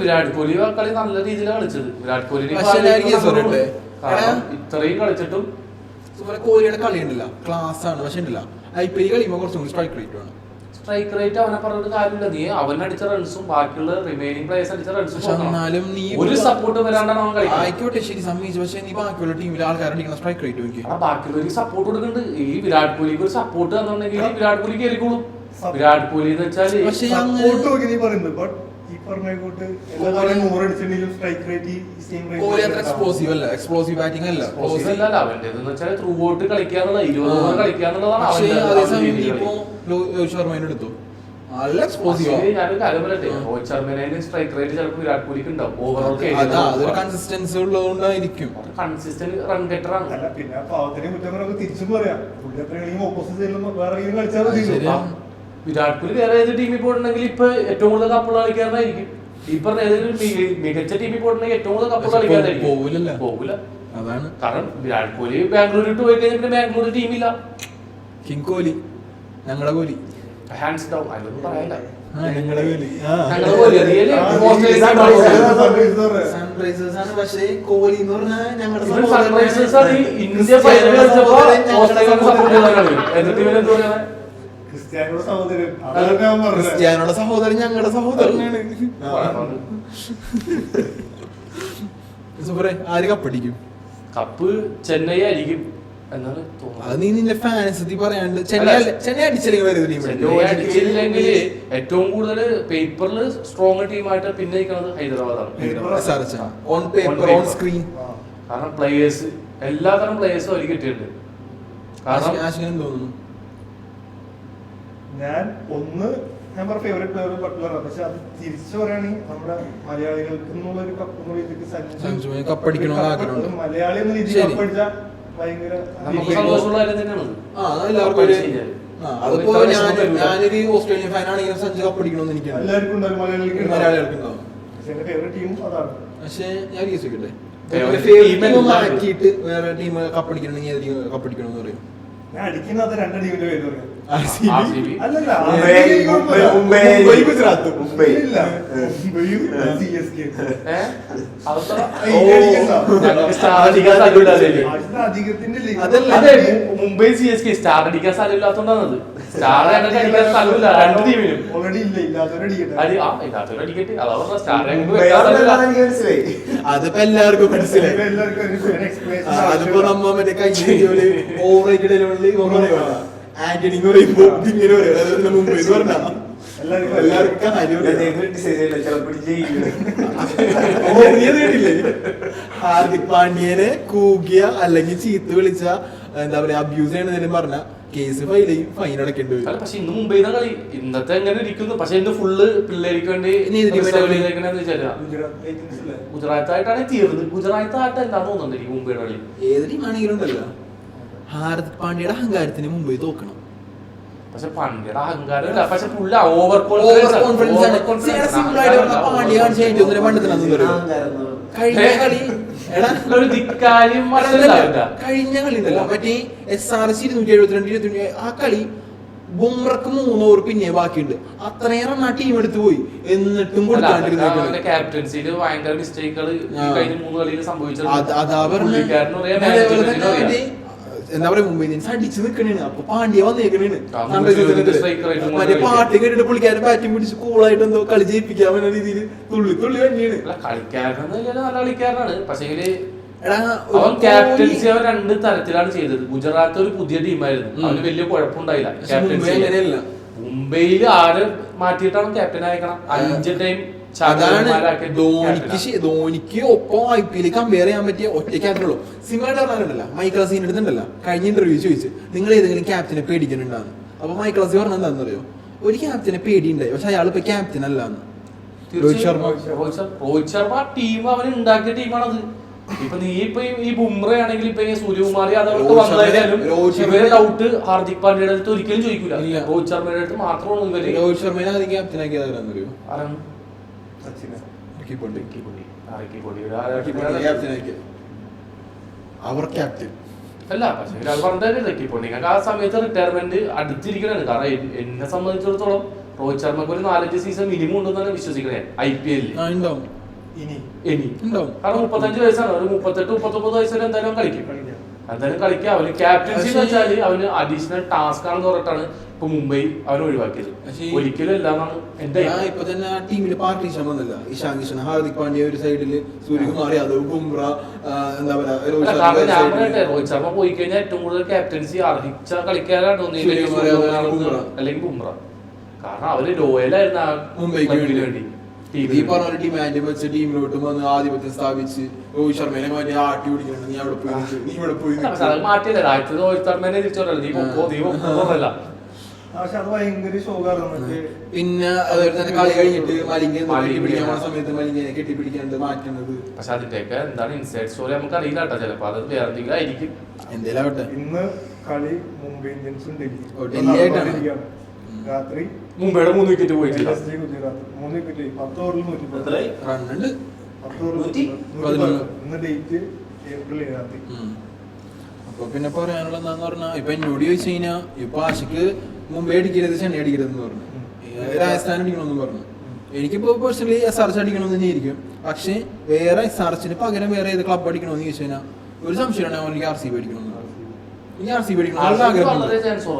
Virat Kohli കളി നല്ല രീതിയിലാണ് കളിച്ചത്. വിരാട് കോഹ്ലി ഇത്രയും കളിച്ചിട്ടും കോഹ്ലിയുടെ കളി ഉണ്ടല്ല ക്ലാസ് ആണ്. പക്ഷെ ഉണ്ടല്ല IPL കളിയുമ്പോൾ കുറച്ചും കൂടി സ്ട്രൈക്ക് റേറ്റ് ആണ്. സ്ട്രൈക്ക് റേറ്റ് അവനെ പറഞ്ഞിട്ട് കാര്യമില്ല. നീ അവൻ അടിച്ച റൺസും ബാക്കിയുള്ള റിമൈനിങ് പ്ലേയേഴ്സ് അടിച്ച റൺസും ഒരു സപ്പോർട്ട് വരാണ്ടാണ് അവൻ കളിക്കുന്നത്. ആയിക്കോട്ടെ ശരി സമ്മതിച്ചു. പക്ഷെ നീ ബാക്കിയുള്ള ടീമിൽ ആൾക്കാരുടെ സ്ട്രൈക്ക് റേറ്റ് നോക്കി ബാക്കിയുള്ളവർക്ക് സപ്പോർട്ട് കൊടുക്കുന്നുണ്ട്. ഈ വിരാട് കോഹ്ലിക്ക് ഒരു സപ്പോർട്ട് തന്നിട്ടുണ്ടെങ്കിൽ വിരാട് കോഹ്ലി കയറിക്കോളും. വിരാട് കോഹ്ലി എന്ന് വെച്ചാൽ ത്രൂ ഔട്ട് കളിക്കാന്നുള്ള 20 ഓവർ കളിക്കാന്നുള്ളതാണ്. നല്ല എക്സ്പ്ലോസീവ്. ഞാനൊരു കാര്യം പറയട്ടെ, രോഹിത് ശർമ്മേനെ സ്ട്രൈക്ക് റേറ്റ് ചിലപ്പോൾ വിരാട് കോഹ്ലിക്ക് ഉണ്ടാവും. ഓവറോൾ കൺസിസ്റ്റൻസി ഉള്ളതുകൊണ്ടായിരിക്കും. കൺസിസ്റ്റന്റ് റൺ ഗെറ്ററാണ്. പിന്നെ പാവത്തിന് കുറ്റം തിരിച്ചും പറയാം, വിരാട് കോഹ്ലി വേറെ ഏത് ടീമിൽ പോയിട്ടുണ്ടെങ്കിൽ ഇപ്പൊ ഏറ്റവും കൂടുതൽ കപ്പുള്ള കളിക്കാരനായിരിക്കും. ഈ പറഞ്ഞ ഏതെങ്കിലും മികച്ച ടീമിൽ പോയിട്ടുണ്ടെങ്കിൽ ഏറ്റവും കൂടുതൽ കപ്പുള്ള കളിക്കാരനായിരിക്കും. പോകില്ല. അതാണ് കാരണം വിരാട് കോഹ്ലി ബാംഗ്ലൂർ ഇട്ട് പോയി കഴിഞ്ഞാൽ പിന്നെ ബാംഗ്ലൂർ ടീമില്ല. കിങ് കോഹ്ലി ഞങ്ങളുടെ കോഹ്ലി ഹാൻഡ്സ് ഡൗൺ അതൊന്നും പറയണ്ട. ഞങ്ങളുടെ കോഹ്ലി സൺറൈസേഴ്സ് ആണ്. പക്ഷേ കോഹ്ലി എന്ന് പറഞ്ഞാൽ ഞങ്ങളുടെ ഇന്ത്യ ഫൈനൽ കളിച്ചപ്പോ എന്നിട്ട് ഇവരെന്ത് പറയാ ക്രിസ്ത്യാനോയുടെ സഹോദരൻ ഞങ്ങളുടെ സഹോദരനാണ്. ആര് കപ്പടിക്കും? കപ്പ് ചെന്നൈ ആയിരിക്കും എന്നാണ് അത് നീ നിന്റെ ഫാൻസ് പറയാണ്ട് ചെന്നൈ അടിച്ചില്ലെങ്കിൽ ഏറ്റവും കൂടുതൽ പേപ്പറിൽ സ്ട്രോങ് ടീമായിട്ട് പിന്നെ നിൽക്കുന്നത് ഹൈദരാബാദാണ്. കാരണം പ്ലേയേഴ്സ് എല്ലാതരം പ്ലേയേഴ്സും അവർക്ക് കിട്ടിയിട്ടുണ്ട്. കാരണം തോന്നുന്നു ഞാൻ ഫേവറേറ്റ് പ്ലെയർ ബട്ട്ലറാണ്. പക്ഷെ അത് തിരിച്ചു പറയുകയാണെങ്കിൽ നമ്മുടെ മലയാളികൾക്ക് എന്നുള്ളൊരു മലയാളി എന്ന രീതിയിൽ കപ്പടിച്ച ഭയങ്കര ഞാനൊരു ഓസ്ട്രേലിയൻ ഫാനാണെങ്കിൽ സഞ്ജു കപ്പടിക്കണമെന്ന് എനിക്ക് എല്ലാവർക്കും ഉണ്ടാവും, മലയാളികൾക്ക് ഉണ്ടാവും. പക്ഷെ എന്റെ ഫേവറേറ്റ് ടീം അതാണ്. പക്ഷെ ഞാൻ വിശ്വസിക്കട്ടെ മാറ്റിയിട്ട് വേറെ ടീം കപ്പടിക്കണമെങ്കിൽ കപ്പടിക്കണമെന്ന് പറയും. ഞാൻ അടിക്കുന്നത് രണ്ട് ടീമിന്റെ പേര് പറയാം. അല്ലല്ല ഗുജറാത്ത് മുംബൈ CSK സ്റ്റാർ അടിക്കാൻ സ്ഥലമില്ലാത്തോണ്ടാണത്. സ്റ്റാർ അടിക്കാൻ സ്ഥലമില്ല രണ്ട് ടീമിനും. ഇല്ലാത്തവരടിക്കട്ടെ. അതാ പറഞ്ഞ സ്റ്റാർ അതിപ്പോ എല്ലാവർക്കും മനസ്സിലായി. അതിപ്പോ നമ്മ മറ്റേ കഴിഞ്ഞ ആന്റണി പറയുമ്പോ ഇങ്ങനെ പറയാം മുംബൈ പറഞ്ഞ എല്ലാവർക്കും ഹാർദിക് പാണ്ഡ്യനെ കൂകിയ അല്ലെങ്കിൽ ചീത്ത വിളിച്ച എന്താ പറയാ അബ്യൂസ് ചെയ്യണതിനും പറഞ്ഞ കേസ് ഫൈൻ അടക്കേണ്ടി വരും. പക്ഷെ ഇന്ന് മുംബൈ കളി ഇന്നത്തെ എങ്ങനെ ഇരിക്കുന്നു. പക്ഷെ ഇന്ന് ഫുള്ള് പിള്ളേർക്ക് വേണ്ടി ഗുജറാത്തായിട്ടാണ് തീർന്നത്. ഗുജറാത്തായിട്ട് എന്താ തോന്നുന്നുണ്ട് എനിക്ക് മുംബൈയുടെ കളി. ഏത് ടീമാണെങ്കിലും ഉണ്ടല്ലോ ഹാർദിക് പാണ്ഡ്യയുടെ അഹങ്കാരത്തിന് മുംബൈ തോക്കണം. പക്ഷെ പാണ്ഡ്യയുടെ അഹങ്കാരമില്ല. പക്ഷെ പുള്ളി ഓവർ കോൺഫിഡൻസ് ആണ്. പാണ്ഡ്യ കാണിച്ച ഏറ്റവും പണ്ടത്തിനാന്ന് കഴിഞ്ഞ കളി ഉണ്ടല്ലോ മറ്റേ SRC 272 ആ കളി ബുംറക്ക് 3 ഓവർ പിന്നെ ബാക്കിയുണ്ട്. അത്രയേറെ ആ ടീം എടുത്തു പോയി എന്നിട്ടും കൊടുക്കാണ്ടിരുന്ന ക്യാപ്റ്റൻസിയില് ഭയങ്കര മിസ്റ്റേക്കുകൾ കഴിഞ്ഞ 3 കളിയിൽ സംഭവിച്ചത്. അതാ പറഞ്ഞ എന്താ പറയാ മുംബൈ ഇന്ത്യൻസ് അടിച്ചു നിൽക്കണേണ്. അപ്പൊ പാണ്ഡ്യ വന്നേക്കണേണ്. മറ്റേ striker പാട്ട് കേട്ടിട്ട് പുള്ളിക്കാരൻ ബാറ്റും പിടിച്ച് കൂളായിട്ട് എന്തോ കളി ജയിപ്പിക്കാൻ പറ്റുന്ന രീതിയിൽ തുള്ളി തന്നെയാണ്. കളിക്കാരനൊന്നും നല്ല കളിക്കാരനാണ്. പക്ഷേ എടാ അവൻ ക്യാപ്റ്റൻസി അവൻ 2 തരത്തിലാണ് ചെയ്തത്. ഗുജറാത്ത് ഒരു പുതിയ ടീമായിരുന്നു, അവന് വലിയ കുഴപ്പമുണ്ടായില്ല ക്യാപ്റ്റൻസി. മുംബൈയിൽ ആര് മാറ്റിയിട്ടാണ് ക്യാപ്റ്റൻ ആയിക്കണം. 5 ടൈം ധോണിക്ക് ഒപ്പം IPL കമ്പയർ ചെയ്യാൻ പറ്റിയ ഒറ്റ ക്യാപ്റ്റൻ ഉള്ളൂ. സിംഗിളായിട്ട് പറഞ്ഞിട്ടുണ്ടല്ല മൈക്കിൾ സീൻ എടുത്തിട്ടുണ്ടല്ല. കഴിഞ്ഞ ഇന്റർവ്യൂ ചോദിച്ചു നിങ്ങൾ ഏതെങ്കിലും ക്യാപ്റ്റനെ പേടിക്കുന്നുണ്ടാന്ന്. അപ്പൊ മൈക്കിൾ സീൻ പറഞ്ഞ എന്താണെന്ന് അറിയോ, ഒരു ക്യാപ്റ്റനെ പേടിയുണ്ടായി പക്ഷെ അയാൾ ഇപ്പൊ ക്യാപ്റ്റൻ അല്ലാന്ന്. രോഹിത് ശർമ്മ ടീം അവൻ ഉണ്ടാക്കിയ ടീമാണത്. ഇപ്പൊ നീ ഇപ്പൊ ഈ ബുംറ ആണെങ്കിൽ ഇപ്പൊ സൂര്യകുമാർ യാദവ് വന്നാലും ഇവരെ ഡൗട്ട് ഹാർദിക് പാണ്ഡ്യയുടെ അടുത്ത് ഒരിക്കലും ചോദിക്കൂല. രോഹിത് ശർമ്മയുടെ അടുത്ത് മാത്രമാണ് ഇവര്. രോഹിത് ശർമ്മനെ ക്യാപ്റ്റൻ ആക്കിയതാണെന്നറിയോ? അവർ ക്യാപ്റ്റൻ അല്ല. പക്ഷേ പറഞ്ഞ തെറ്റിപ്പോണ്ടി ആ സമയത്ത് റിട്ടയർമെന്റ് അടുത്തിരിക്കണാണ്. കാരണം എന്നെ സംബന്ധിച്ചിടത്തോളം രോഹിത് ശർമ്മക്ക് ഒരു 4-5 സീസൺ മിനിമം ഉണ്ടെന്നാണ് വിശ്വസിക്കണേ IPL. ഇനി കാരണം 35 വയസ്സാണ്. ഒരു 38-39 വയസ്സിൽ എന്തായാലും കളിക്കും. അവന് ക്യാപ്റ്റൻസി എന്ന് വെച്ചാൽ അവന് അഡീഷണൽ ടാസ്ക് ആണെന്ന് പറഞ്ഞിട്ടാണ് ഇപ്പൊ മുംബൈ അവൻ ഒഴിവാക്കിയത്. ഒരിക്കലും അല്ലാന്നാണ് എന്റെ ഇപ്പൊ തന്നെ ടീമില് പാർട്ടീഷൻ വന്നില്ല. ഇഷാൻ കിഷൻ, ഹാർദിക് പാണ്ഡ്യ ഒരു സൈഡില്, സൂര്യകുമാർ യാദവ്, ബുംറ, എന്താ പറയാ രോഹിത് ശർമ്മ പോയി കഴിഞ്ഞാൽ ഏറ്റവും കൂടുതൽ ക്യാപ്റ്റൻസി അർഹിച്ച കളിക്കാരാണ് അല്ലെങ്കിൽ ബുംറ. കാരണം അവര് ലോയലായിരുന്നു മുംബൈക്ക് വേണ്ടി. ഡിമാൻഡ് വെച്ച് ടീമിലോട്ടും വന്ന് ആധിപത്യം സ്ഥാപിച്ച് രോഹിത് ശർമ്മനെ മാറ്റി ആട്ടി പിടിക്കണം. നീ അവിടെ പോയി മാറ്റിയല്ലേ രോഹിത് ശർമ്മനെ തിരിച്ചോളൂ. പിന്നെ അതുപോലെ തന്നെ കളി കഴിഞ്ഞിട്ട് മലിംഗ സമയത്ത് മലിംഗനെ കെട്ടിപ്പിടിക്കാണ്ട് മാറ്റുന്നത്. പക്ഷെ അതിന്റെയൊക്കെ എന്താണ് ഇൻസൈഡ് സ്റ്റോറി നമുക്ക് അറിയില്ല കേട്ടോ. ചിലപ്പോ അത് വേറെ എന്തെങ്കിലും ആയിരിക്കും. എന്തേലാവട്ടെ. ഇന്ന് കളി മുംബൈ ഇന്ത്യൻസും ഡൽഹി ആയിട്ടാണ്. രാത്രി മുംബൈയുടെ 3 വിക്കറ്റ് പോയിട്ടില്ല. 3 വിക്കറ്റ് 10 ഓവറിൽ 110 റണ്ണുണ്ട്. 10 ഓവറിൽ ഇന്ന് ഡേറ്റ് ഏപ്രിൽ 7. അപ്പൊ പിന്നെ പറയാനുള്ള എന്താന്ന് പറഞ്ഞാ ഇപ്പൊ എന്നോട് ചോദിച്ചു കഴിഞ്ഞാ ഇപ്പൊ ആശിക്ക് മുംബൈ അടിക്കരുത് ചെന്നൈ അടിക്കരുതെന്ന് പറഞ്ഞു, രാജസ്ഥാൻ അടിക്കണമെന്ന് പറഞ്ഞു. എനിക്കിപ്പോ പേഴ്സണലി SRH അടിക്കണമെന്ന് തന്നെയായിരിക്കും. പക്ഷെ വേറെ SRHന് പകരം വേറെ ഏത് ക്ലബ് അടിക്കണമെന്ന് ചോദിച്ചു കഴിഞ്ഞാൽ ഒരു സംശയമാണ് എനിക്ക് RCB അടിക്കണമെന്ന്. എനിക്ക് RCB അടിക്കണം ആഗ്രഹം.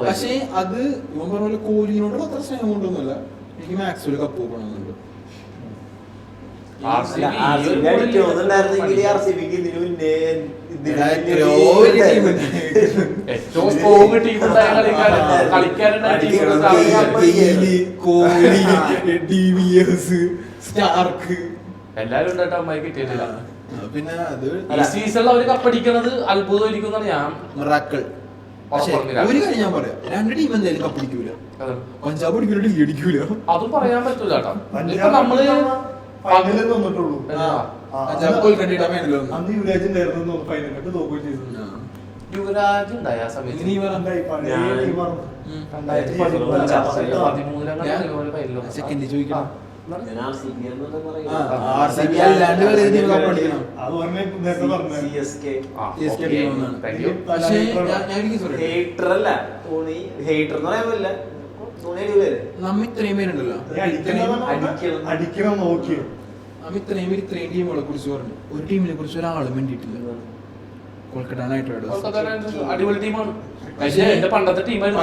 പക്ഷെ അത് ഇവൻ പറഞ്ഞ പോലെ കോഹ്ലിനോട് അത്ര സ്നേഹം കൊണ്ടൊന്നുമല്ല. എനിക്ക് മാക്സിൽ കപ്പ് പോകണമെന്നുണ്ട്. എല്ലാരും ഉണ്ടായിട്ട് അമ്മായി കിട്ടിയിട്ടില്ല. പിന്നെ അത് സീസണിൽ അവര് കപ്പടിക്കണത് അത്ഭുതമായിരിക്കും എന്നാണ് ഞാൻ മിറാക്കിൾ. പക്ഷെ ഒരു കാര്യം ഞാൻ പറയാം, 2 ടീം എന്തായാലും കപ്പടിക്കൂല. പഞ്ചാബ് അടിക്കൂല, ഡൽഹി അടിക്കൂല. അതും പറയാൻ പറ്റൂല കേട്ടോ. ഇപ്പൊ നമ്മള് ഫൈനലിൽ വന്നിട്ടുള്ളൂ. പഞ്ചാബ് കൊൽക്കട്ട ഫൈനലിൽ അന്ന് യുവരാജ് ഉണ്ടായിരുന്നു ഫൈനലിൽ തോക്കുകയും ചെയ്തു. യുവരാജ് ഉണ്ടായ ആ സമയത്ത് സെക്കൻഡ് ചോദിക്കണം. നമ്മ ഇത്രയും പേരുണ്ടല്ലോ, അടിക്കണം നോക്കി നമ്മ ഇത്രയും പേര് ഇത്രയും ടീമുകളെ കുറിച്ച് പറഞ്ഞു. ഒരു ടീമിനെ കുറിച്ച് ഒരാളും വേണ്ടിയിട്ടില്ല. കൊൽക്കത്ത നൈറ്റ് റൈഡേഴ്സ് അടിപൊളി ടീമാണ്. പക്ഷേ എന്റെ പണ്ടത്തെ ടീമായിരുന്നു.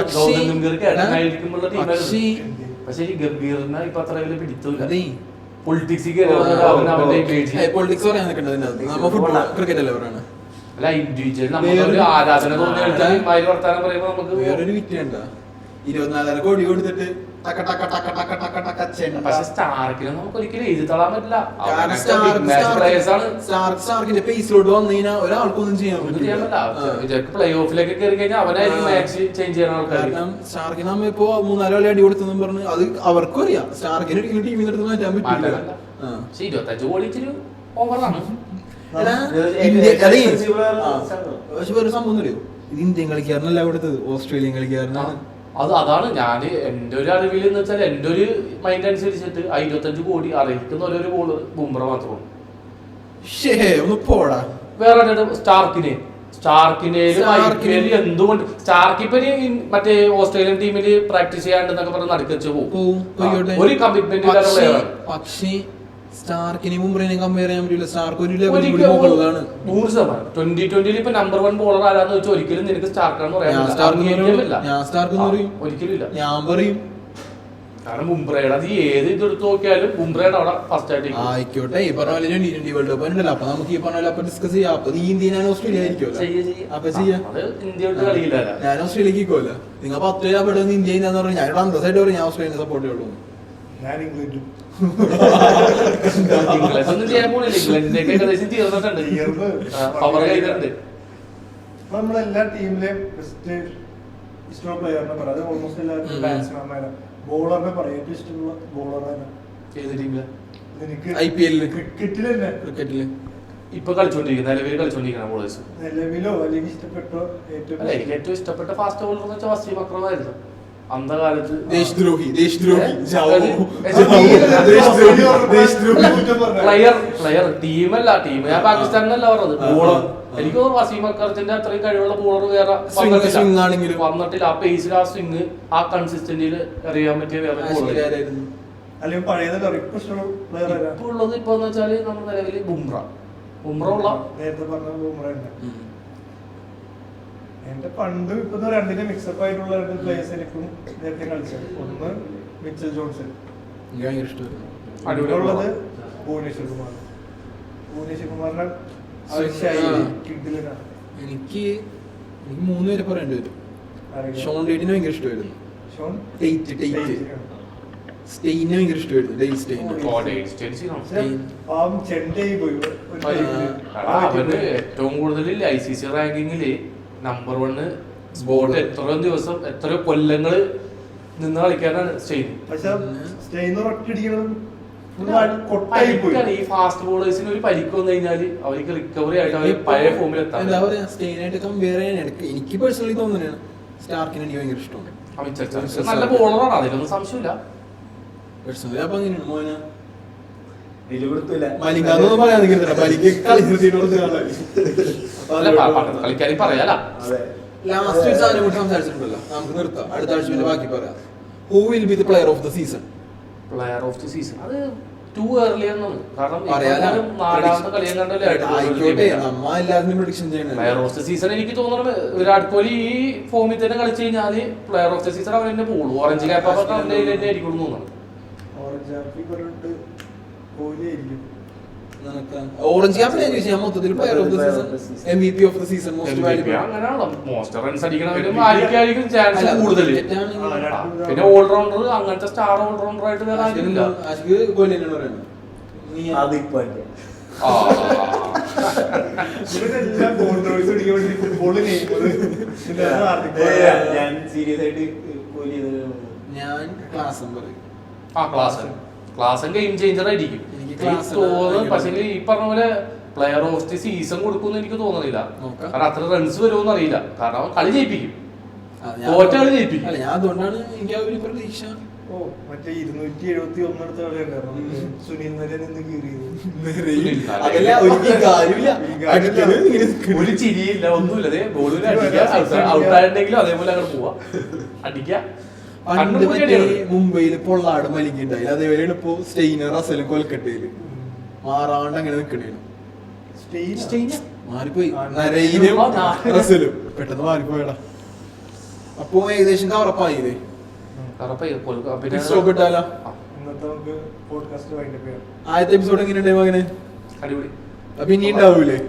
പക്ഷെ ഈ ഗംഭീറിനെ ഇപ്പൊ അത്ര വലിയ പിടിച്ചില്ല. പൊളിറ്റിക്സ് പറയാൻ ക്രിക്കറ്റ് അല്ലേ പറയണ. അല്ല ഇൻഡിവിജ്വൽ നമ്മളൊരു ആരാധന തോന്നി വർത്താനം പറയുമ്പോ നമുക്ക് വേറൊരു വിറ്റുണ്ട 24 കോടി കൊടുത്തിട്ട് പക്ഷെ സ്റ്റാർക്കിനെ നമുക്ക് ഒരിക്കലും എഴുതി തള്ളാൻ പറ്റില്ല. സ്റ്റാർക്കിന്റെ പേസിലോട്ട് വന്നു കഴിഞ്ഞാൽ ഒരാൾക്കൊന്നും ചെയ്യാൻ പറ്റില്ല. പ്ലേ ഓഫിലേക്ക് കയറി കഴിഞ്ഞാൽ അവനായിരിക്കും മാച്ച് ചേഞ്ച് ചെയ്യാൻ ആൾക്കാർ. കാരണം സ്റ്റാർക്കിന് നമ്മ ഇപ്പോ 3-4 കളി അടി കൊടുത്തെന്നും പറഞ്ഞു. അത് അവർക്കും അറിയാം സ്റ്റാർക്കിന് ഒരിക്കലും ടീമിൽ നിന്ന് മാറ്റാൻ പറ്റില്ല. പക്ഷെ 25 കോടി ഇച്ചിരി ഓവറാണ്. പക്ഷെ വേറെ സംഭവം അറിയോ, ഇത് ഇന്ത്യൻ കളിക്കാരനല്ല കൊടുത്തത്, ഓസ്ട്രേലിയൻ കളിക്കാരനാണ്. അതാണ് ഞാൻ എന്റെ ഒരു അറിവിൽ എന്ന് വെച്ചാൽ എന്റെ ഒരു മൈൻഡ് അനുസരിച്ചിട്ട് 25 കോടി അറിയിക്കുന്ന ഒരു ബോളർ ബുംറ മാത്രമാണ്. ഒന്ന് പോടാ. വേറെ സ്റ്റാർക്കിനെ എന്തുകൊണ്ട് സ്റ്റാർക്ക് ഇപ്പൊ മറ്റേ ഓസ്ട്രേലിയൻ ടീമിൽ പ്രാക്ടീസ് ചെയ്യാണ്ടെന്നൊക്കെ പറഞ്ഞ് നടക്കച്ച് പോകും. ഒരു കമ്മിറ്റ്മെന്റ് പക്ഷേ സ്റ്റാർക്കിനെ മുമ്പേനെയും കമ്പയർ ചെയ്യാൻ പറ്റില്ല. സ്റ്റാർക്ക് ഒരു ലെവലിൽ കൂടി മുകളിലാണ്. 100%. 2020 ഇപ്പൊ നമ്പർ 1 ബോളർ ആരാന്ന് വെച്ചാൽ ഒരിക്കലും നിനക്ക് സ്റ്റാർക്കാന്ന് പറയാൻ ഞാൻ സ്റ്റാർക്ക് ഒരിക്കലും ഇല്ല. ഞാൻ പറയും കാരണം ബുംറയുടെ അത് ഏത് ഇതെടുത്ത് നോക്കിയാലും ബുംറയുടെ അവിടെ ഫസ്റ്റ് ആയിട്ട് ആയിക്കോട്ടെ. ഈ പറഞ്ഞ പോലെ T20 വേൾഡ് കപ്പ് ഉണ്ടല്ലോ. അപ്പൊ നമുക്ക് ഈ പറഞ്ഞ പോലെ അപ്പൊ ഡിസ്കസ് ചെയ്യാം. അപ്പൊ നീ ഇന്ത്യ, ഞാൻ ഓസ്ട്രേലിയ ആയിരിക്കുമല്ലോ. അപ്പൊ ചെയ്യാം. അത് ഇന്ത്യയോട്ട് കളിയില്ല. ഞാൻ ഓസ്ട്രേലിയക്ക് പോകല. നിങ്ങൾ 10 രൂപ പെടുന്ന ഇന്ത്യ എന്ന് പറഞ്ഞാൽ ഞാൻ അന്തസ്സായിട്ട് പറയും ഞാൻ ഓസ്ട്രേലിയനെ സപ്പോർട്ട് ചെയ്യുള്ളൂ. ഞാൻ ഇംഗ്ലണ്ടും ഇംഗ്ലണ്ട് ഒന്നും ചെയ്യാൻ പോണില്ല. ഇംഗ്ലണ്ടിലേക്ക് ഏകദേശം തീർന്നിട്ടുണ്ട്. പവർ കയ്യിലുണ്ട്. നമ്മളെല്ലാ ടീമിലെയും ബെസ്റ്റ് ഇഷ്ടമുള്ള പ്ലെയറിനെ പറയാം. അത് ഓൾമോസ്റ്റ് എല്ലാവരും ബാറ്റ്സ്മാൻമാരാണ്. ബോളറിനെ പറയാം. ഏറ്റവും ഇഷ്ടമുള്ള ബോളറാണ് ഏത് ടീമില്? എനിക്ക് IPL ക്രിക്കറ്റിൽ തന്നെ. ക്രിക്കറ്റില് ഇപ്പൊ കളിച്ചോണ്ടിരിക്കുന്ന നിലവിൽ കളിച്ചോണ്ടിരിക്കുന്ന ബോളേഴ്സ് നിലവിലോ അല്ലെങ്കിൽ ഇഷ്ടപ്പെട്ടോ ഏറ്റവും അല്ല, എനിക്ക് ഏറ്റവും ഇഷ്ടപ്പെട്ട ഫാസ്റ്റ് ബോളർ എന്ന് വെച്ചാൽ വസീം അക്രം ആയിരുന്നു അന്ധകാലത്ത്. ദേശദ്രോഹി പ്ലെയർ ടീമല്ല. ടീം ഞാൻ പാകിസ്ഥാനിലല്ല പറഞ്ഞത്. ബോളർ എനിക്ക് വസീം അക്രത്തിന്റെ അത്രയും കഴിവുള്ള ബോളർ വേറെ വന്നിട്ടില്ല. ആ പേസിൽ, ആ സ്വിങ്, ആ കൺസിസ്റ്റന്റിയിൽ അറിയാൻ പറ്റിയ വേറെ ബോളർ അല്ലെങ്കിൽ പഴയതല്ല. ഇപ്പൊ ഉള്ളത് ഇപ്പൊ എന്ന് വെച്ചാല് നമ്മുടെ നിലവിൽ ബുംറ ഉള്ള നേരത്തെ പറഞ്ഞ ബൂമറ തന്നെ. എന്റെ പണ്ട് ഇപ്പൊ രണ്ടിന്റെ മിക്സപ്പ് ആയിട്ടുള്ള 2 പ്ലേയേഴ്സ് എനിക്കും നേരത്തെ കളിച്ചത്. ഒന്ന് മിച്ചൽ ജോൺസൺ, ഉള്ളത് ഭുവനേശ്വർ കുമാർ. ഭുവനേശ്വർ കുമാറിന്റെ എനിക്ക് 3 പേരെ പറയേണ്ടി വരും. ഷോൺ ഡേറ്റിനെ ഭയങ്കര ഇഷ്ടമായിരുന്നു. സ്റ്റെയിനെ ഭയങ്കര ഇഷ്ടമായിരുന്നു. ഏറ്റവും കൂടുതൽ ICC റാങ്കിങ്ങില് നമ്പർ 1 സ്പോട്ട് എത്രയോ ദിവസം എത്രയോ കൊല്ലങ്ങള് നിന്ന് കളിക്കാനാണ് സ്റ്റെയിൻ. ഈ ഫാസ്റ്റ് ബോളേഴ്സിന് ഒരു പരിക്ക് വന്നു കഴിഞ്ഞാല് അവർക്ക് റിക്കവറി ആയിട്ട് അവർ പഴയ ഫോമിൽ എത്താൻ. എന്താ പറയാ, സ്റ്റെയിനായിട്ട് കമ്പയർ ചെയ്യാൻ എനിക്ക് പേഴ്സണലി തോന്നുന്നതാണ് സ്റ്റാർക്കിനെ എനിക്ക് ഭയങ്കര ഇഷ്ടമാണ്. നല്ല ബോളറാണ്, അതിലൊന്നും സംശയമില്ല. പേഴ്സണലി അപ്പൊ അങ്ങനെയാണ് മോനെ മലിംഗാന്നൊന്നും പറയാൻ ബലിക്ക് കളി നിർത്തിയിട്ട് കളിക്കാരി പറയാല. ലാസ്റ്റ് ഒരു സാധനം കൂടി സംസാരിച്ചിട്ടുണ്ടല്ലോ, നമുക്ക് നിർത്താം. അടുത്ത ആഴ്ച പിന്നെ ബാക്കി പറയാം. Who will be the player of the season? Player of the season അത് ടു ഏർലി എന്നാണ്. കാരണം നാലാമത്തെ കളി പ്ലെയർ ഓഫ് ദി സീസൺ എനിക്ക് തോന്നുന്നത് വിരാട് കോഹ്ലി ഈ ഫോമിൽ തന്നെ കളിച്ചു കഴിഞ്ഞാല് പ്ലെയർ ഓഫ് ദി സീസൺ അവൻ തന്നെ പോളൂ. ഓറഞ്ച് ക്യാപ്പ് അവന്റെ തന്നെ ആയിരിക്കും തോന്നുന്നത്. ഓറഞ്ച് ക്യാപ്പിനെ ഞാൻ മൊത്തത്തിൽ player of the season, MVP of the season, most valuable അങ്ങനെയാണല്ലോ. മോസ്റ്റ് റൺസ് അടിക്കണവരും ആയിരിക്കും ചാൻസ് കൂടുതൽ. പിന്നെ ഓൾറൗണ്ടർ അങ്ങനത്തെ സ്റ്റാർ ഓൾറൗണ്ടർ ആയിട്ട് വേറെ ആരുമില്ല. ഞാൻ ക്ലാസ് ഗെയിം ചേഞ്ചർ ആയിരിക്കും തോന്നുന്നു. പക്ഷേ ഈ പറഞ്ഞ പോലെ പ്ലെയർ ഓഫ് ദി സീസൺ കൊടുക്കുമെന്ന് എനിക്ക് തോന്നുന്നില്ല. കാരണം അത്ര റൺസ് വരുമെന്ന് അറിയില്ല. കാരണം അവൻ കളി ജയിപ്പിക്കും, തോറ്റ കളി ജയിപ്പിക്കും. ഞാൻ അതുകൊണ്ടാണ് എനിക്ക് ആ ഒരു പ്രതീക്ഷ. മറ്റേ 271 എടുത്ത കളിയുണ്ടായിരുന്നു സുനിൽ നരൻ എന്ന് കീറിയത്. ഒരു ചിരിയില്ല, ഒന്നുമില്ല. ഔട്ടായിട്ടുണ്ടെങ്കിലും അതേപോലെ അങ്ങനെ പോവാ, അടിക്കുക. മുംബൈയില് പൊള്ളാട് മലിക്കുണ്ടായി, അതേപോലെയാണ് ഇപ്പൊ സ്റ്റെയിനർ റസലും കൊൽക്കട്ടയില് മാറാണ്ട് അങ്ങനെ നിക്കണേ. മാറിപ്പോയി നരയിലും റസലും പെട്ടെന്ന് മാറിപ്പോയടാ. അപ്പൊ ഏകദേശം കവറപ്പായില്ലേ? ആദ്യത്തെ എപ്പിസോഡ് എങ്ങനെയുണ്ടായി മകനെ? അടിപൊളി. അപ്പൊ ഇനി ഉണ്ടാവൂലേ?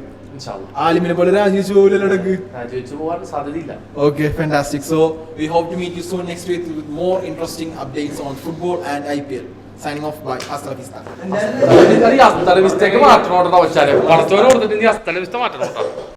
ആലിമിനെ പോലെ രാജിവെച്ച് പോകില്ലല്ലോ ഇടക്ക്. രാജിവെച്ച് പോകാൻ സാധ്യതയില്ല. Okay, fantastic. So we hope to meet you soon next week with more interesting updates on football and IPL. Signing off by Hasta la Vista. അസ്തല വിസ്തേക്ക് മാറ്റണം. പടച്ചോനെ കൊടുത്തിട്ട് അസ്തല വിസ്ത മാറ്റണം.